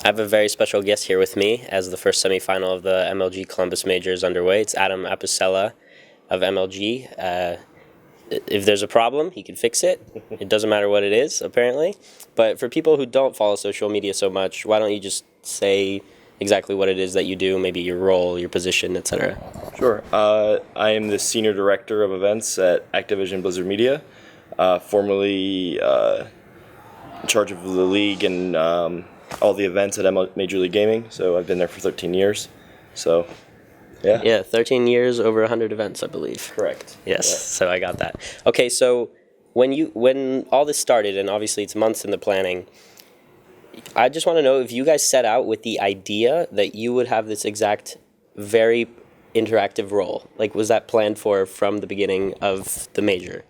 I have a very special guest here with me as the first semifinal of the MLG Columbus Major is underway. It's Adam Apicella of MLG. If there's a problem, he can fix it. It doesn't matter what it is, apparently. But for people who don't follow social media so much, why don't you just say exactly what it is that you do, maybe your role, your position, etc. Sure. I am the Senior Director of Events at Activision Blizzard Media, formerly in charge of the league and all the events at Major League Gaming. So I've been there for 13 years. So, yeah. Yeah, 13 years, over 100 events, I believe. Correct. Yes, Yeah. so I got that. Okay, so when all this started, and obviously it's months in the planning, I just want to know if you guys set out with the idea that you would have this exact, very interactive role. Like, was that planned for from the beginning of the major?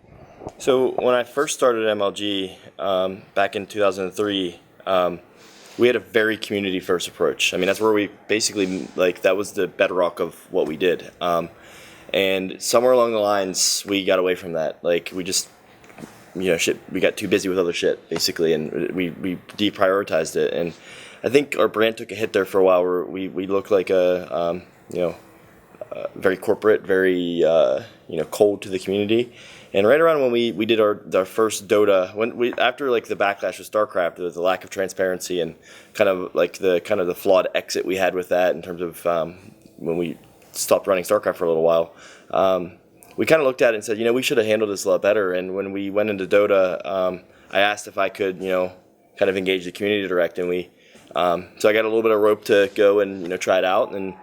So when I first started MLG back in 2003, we had a very community-first approach. I mean, that's where we basically, that was the bedrock of what we did. And somewhere along the lines, we got away from that. We just, we got too busy with other shit, basically, and we deprioritized it. And I think our brand took a hit there for a while where we looked like a, very corporate, very, cold to the community. And right around when we did our first Dota, after the backlash with StarCraft, the lack of transparency and kind of the flawed exit we had with that in terms of when we stopped running StarCraft for a little while, we kind of looked at it and said, we should have handled this a lot better. And when we went into Dota, I asked if I could, kind of engage the community direct, and so I got a little bit of rope to go and try it out. And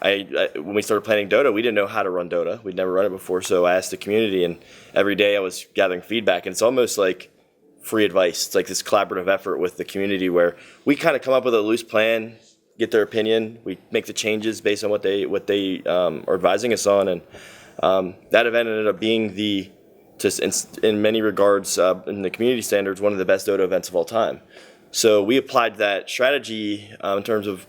when we started planning Dota, we didn't know how to run Dota. We'd never run it before, so I asked the community, and every day I was gathering feedback. And it's almost like free advice. It's like this collaborative effort with the community where we kind of come up with a loose plan, get their opinion, we make the changes based on what they are advising us on, and that event ended up being in many regards, in the community standards, one of the best Dota events of all time. So we applied that strategy in terms of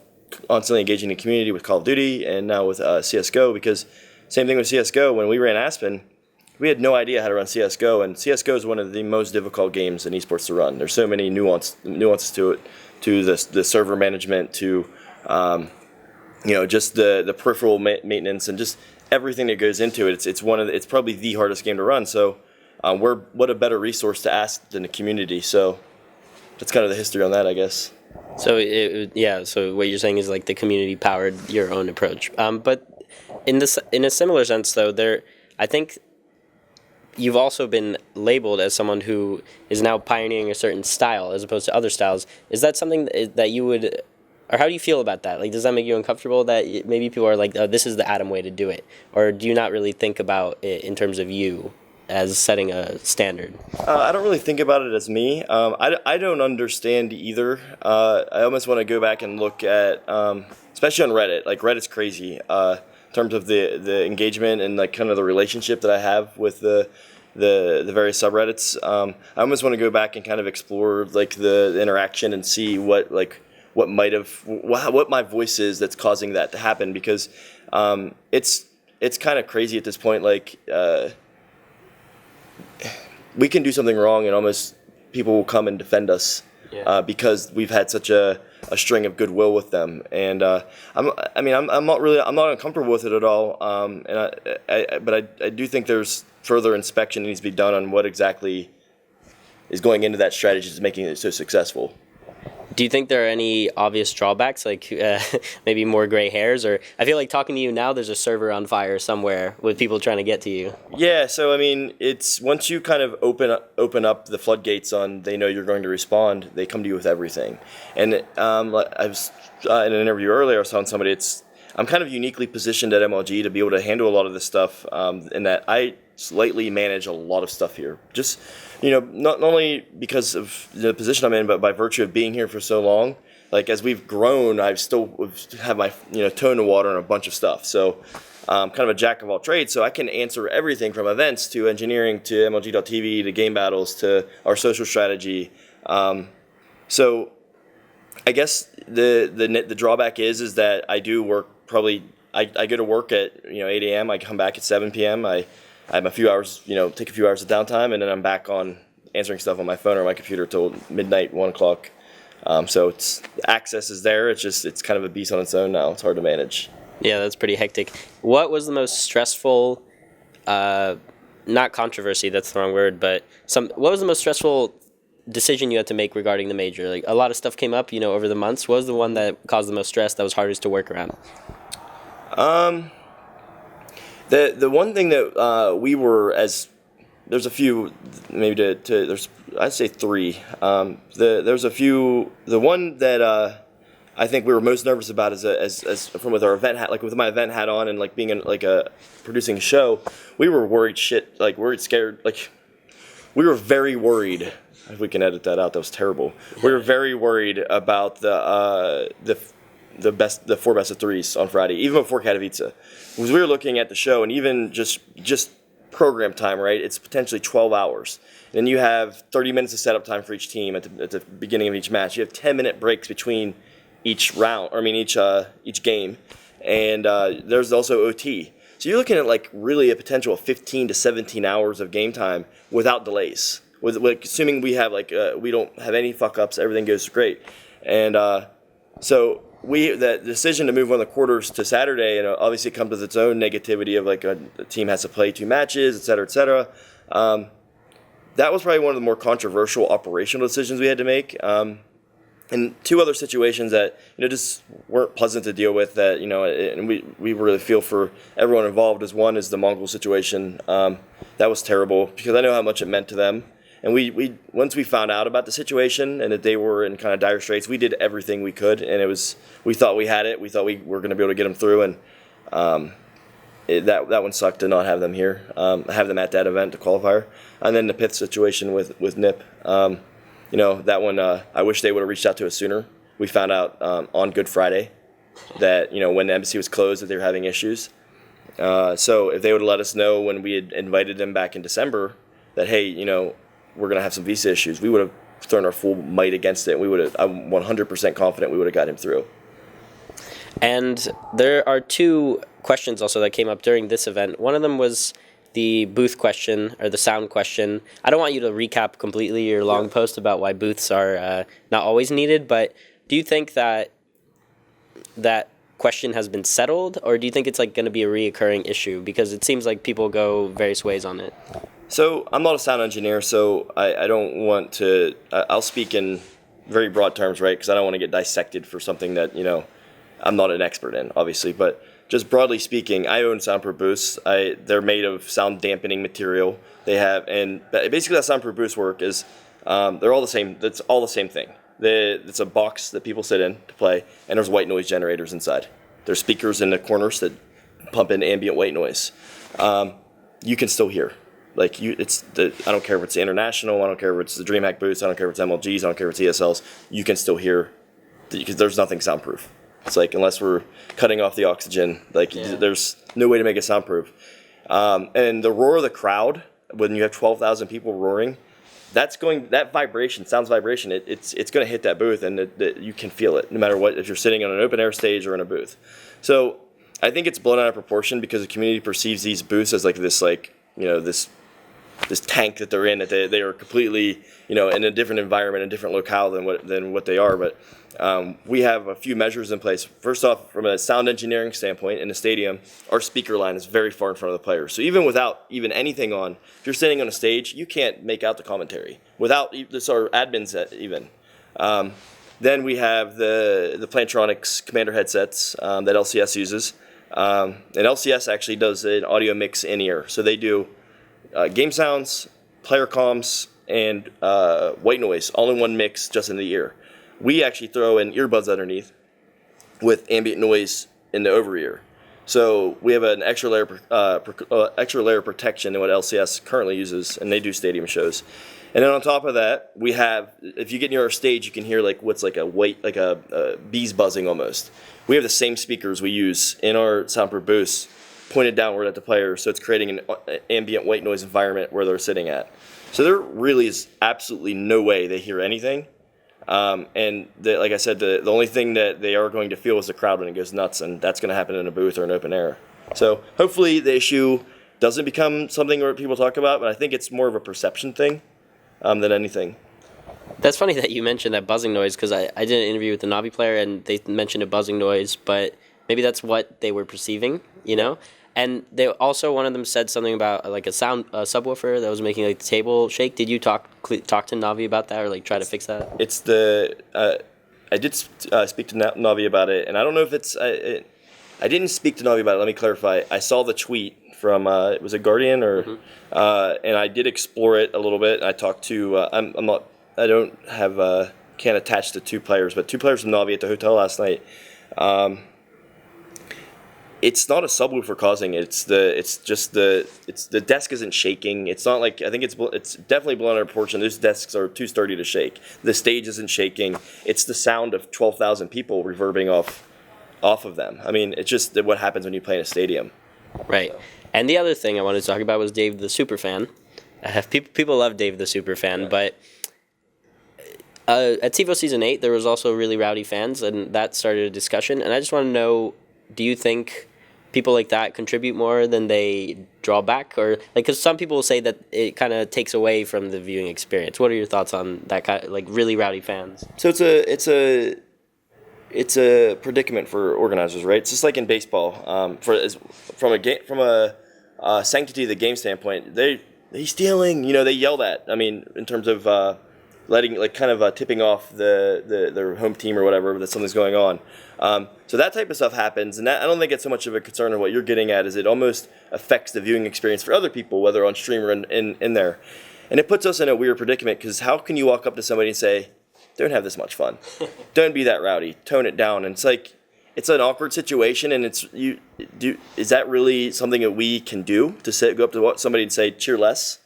constantly engaging the community with Call of Duty and now with CSGO, because same thing with CSGO. When we ran Aspen, we had no idea how to run CSGO, and CSGO is one of the most difficult games in esports to run. There's so many nuances to it, to the server management, to just the peripheral maintenance and just everything that goes into it. It's probably the hardest game to run. So what a better resource to ask than the community. So that's kind of the history on that, I guess. So so what you're saying is the community powered your own approach. But in a similar sense, though, I think you've also been labeled as someone who is now pioneering a certain style as opposed to other styles. Is that something that you would, or how do you feel about that? Does that make you uncomfortable that maybe people are oh, this is the Adam way to do it? Or do you not really think about it in terms of you as setting a standard? I don't really think about it as me. I don't understand either. I almost want to go back and look at, especially on Reddit. Reddit's crazy in terms of the engagement and kind of the relationship that I have with the various subreddits. I almost want to go back and kind of explore the interaction and see what my voice is that's causing that to happen, because it's kind of crazy at this point. We can do something wrong and almost people will come and defend us because we've had such a string of goodwill with them. And I'm not uncomfortable with it at all. But I do think there's further inspection that needs to be done on what exactly is going into that strategy that's making it so successful. Do you think there are any obvious drawbacks, maybe more gray hairs? Or I feel like talking to you now, there's a server on fire somewhere with people trying to get to you. Yeah, so it's once you kind of open up the floodgates on they know you're going to respond, they come to you with everything. And I was in an interview earlier, I was telling somebody I'm kind of uniquely positioned at MLG to be able to handle a lot of this stuff, in that I slightly manage a lot of stuff here. Just, not only because of the position I'm in, but by virtue of being here for so long. As we've grown, I've still have my toe in the water on a bunch of stuff. So kind of a jack of all trades. So I can answer everything from events to engineering to MLG.TV to game battles to our social strategy. So I guess the drawback is that I do work probably. I go to work at 8 a.m. I come back at 7 p.m. I have a few hours, take a few hours of downtime, and then I'm back on answering stuff on my phone or my computer till midnight, 1 o'clock. So it's access is there. It's kind of a beast on its own now. It's hard to manage. Yeah, that's pretty hectic. What was the most stressful, not controversy, that's the wrong word, but what was the most stressful decision you had to make regarding the major? Like, a lot of stuff came up, over the months. What was the one that caused the most stress, that was hardest to work around? The one thing that we were there's a few, maybe there's, I'd say three. There's a few. The one that I think we were most nervous about as from with our event hat, like with my event hat on and like being producing a show, we were worried scared, like we were very worried. If we can edit that out, that was terrible. We were very worried about the four best of threes on Friday, even before Katowice, because we were looking at the show and even just program time, right? It's potentially 12 hours. And then you have 30 minutes of setup time for each team at the beginning of each match. You have 10-minute breaks between each round, each game, and there's also OT. So you're looking at like really a potential of 15 to 17 hours of game time without delays. With assuming we have we don't have any fuck ups, everything goes great, and so the decision to move one of the quarters to Saturday, and obviously it comes with its own negativity of like a team has to play 2 matches, et cetera, et cetera. That was probably one of the more controversial operational decisions we had to make. And 2 other situations that just weren't pleasant to deal with. That and we really feel for everyone involved. One is the Mongol situation. That was terrible because I know how much it meant to them. And we once we found out about the situation and that they were in kind of dire straits, we did everything we could, and we thought we had it. We thought we were going to be able to get them through, and that one sucked to not have them here, have them at that event, the qualifier. And then the Pith situation with NIP, that one I wish they would have reached out to us sooner. We found out on Good Friday that when the embassy was closed that they were having issues. So if they would have let us know when we had invited them back in December that hey, we're going to have some visa issues, we would have thrown our full might against it. I'm 100% confident we would have got him through. And there are 2 questions also that came up during this event. One of them was the booth question, or the sound question. I don't want you to recap completely your long post about why booths are not always needed, but do you think that question has been settled, or do you think it's like going to be a reoccurring issue? Because it seems like people go various ways on it. So I'm not a sound engineer, so I don't want to. I'll speak in very broad terms, right? Because I don't want to get dissected for something that I'm not an expert in, obviously. But just broadly speaking, I own soundproof booths. They're made of sound dampening material. They have, and basically, how soundproof booths work is they're all the same. That's all the same thing. It's a box that people sit in to play, and there's white noise generators inside. There's speakers in the corners that pump in ambient white noise. You can still hear. I don't care if it's international, I don't care if it's the DreamHack booths, I don't care if it's MLGs, I don't care if it's ESLs, you can still hear, because there's nothing soundproof. It's like, unless we're cutting off the oxygen, there's no way to make it soundproof. And the roar of the crowd, when you have 12,000 people roaring, that vibration, sound's vibration, it's going to hit that booth, and you can feel it, no matter what, if you're sitting on an open air stage or in a booth. So I think it's blown out of proportion because the community perceives these booths as this tank that they're in, that they are completely, in a different environment, a different locale than what they are. But we have a few measures in place. First off, from a sound engineering standpoint, in the stadium, our speaker line is very far in front of the players. So even without even anything on, if you're sitting on a stage, you can't make out the commentary without this. Our admins even. Then we have the Plantronics Commander headsets that LCS uses. And LCS actually does an audio mix in ear. So they do game sounds, player comms, and white noise all in one mix just in the ear. We actually throw in earbuds underneath with ambient noise in the over ear. So we have an extra layer of protection than what LCS currently uses, and they do stadium shows. And then on top of that, we have, if you get near our stage, you can hear what's like a bees buzzing almost. We have the same speakers we use in our soundproof booths pointed downward at the players, so it's creating an ambient white noise environment where they're sitting at. So there really is absolutely no way they hear anything. And like I said, the only thing that they are going to feel is the crowd when it goes nuts, and that's going to happen in a booth or an open air. So hopefully the issue doesn't become something where people talk about, but I think it's more of a perception thing than anything. That's funny that you mentioned that buzzing noise because I did an interview with the Navi player and they mentioned a buzzing noise, but maybe that's what they were perceiving, you know? And they also, one of them said something about like a subwoofer that was making like the table shake. Did you talk to Navi about that or like try to fix that? It's the I did speak to Navi about it, and I don't know if it's I didn't speak to Navi about it. Let me clarify. I saw the tweet from was it Guardian or and I did explore it a little bit. I talked to I'm not I don't have can't attach to two players, but two players from Navi at the hotel last night. It's not a subwoofer causing it. It's the desk isn't shaking. It's not like I think it's definitely below proportion. Those desks are too sturdy to shake. The stage isn't shaking. It's the sound of 12,000 people reverbing off of them. I mean, it's just what happens when you play in a stadium. Right. And the other thing I wanted to talk about was Dave the Superfan. People love Dave the Superfan, but at TiVo Season 8, there was also really rowdy fans, and that started a discussion. And I just want to know, do you think people like that contribute more than they draw back? Or like, because some people will say that it kind of takes away from the viewing experience. What are your thoughts on that kind of, like, really rowdy fans? So it's a predicament for organizers, right? It's just like in baseball. From a sanctity of the game standpoint, they stealing. You know, they yell that. I mean, in terms of letting tipping off their home team or whatever that something's going on. So that type of stuff happens, and I don't think it's so much of a concern of what you're getting at. Is it almost affects the viewing experience for other people, whether on stream or in there, and it puts us in a weird predicament because how can you walk up to somebody and say, "Don't have this much fun, don't be that rowdy, tone it down"? And it's like it's an awkward situation, and is that really something that we can do to go up to somebody and say, "Cheer less"?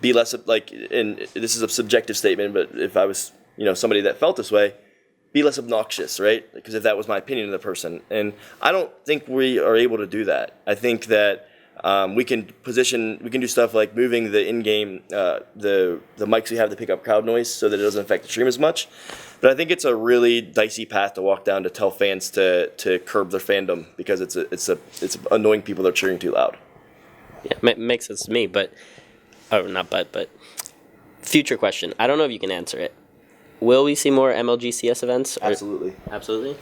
Be less like, and this is a subjective statement, but if I was, somebody that felt this way, be less obnoxious, right? Because if that was my opinion of the person, and I don't think we are able to do that. I think that we can do stuff like moving the in-game, the mics we have to pick up crowd noise so that it doesn't affect the stream as much. But I think it's a really dicey path to walk down to tell fans to curb their fandom because it's annoying people that are cheering too loud. Yeah, makes sense to me, but. Oh, not but future question. I don't know if you can answer it. Will we see more MLG CS events? Absolutely. Absolutely? 100%.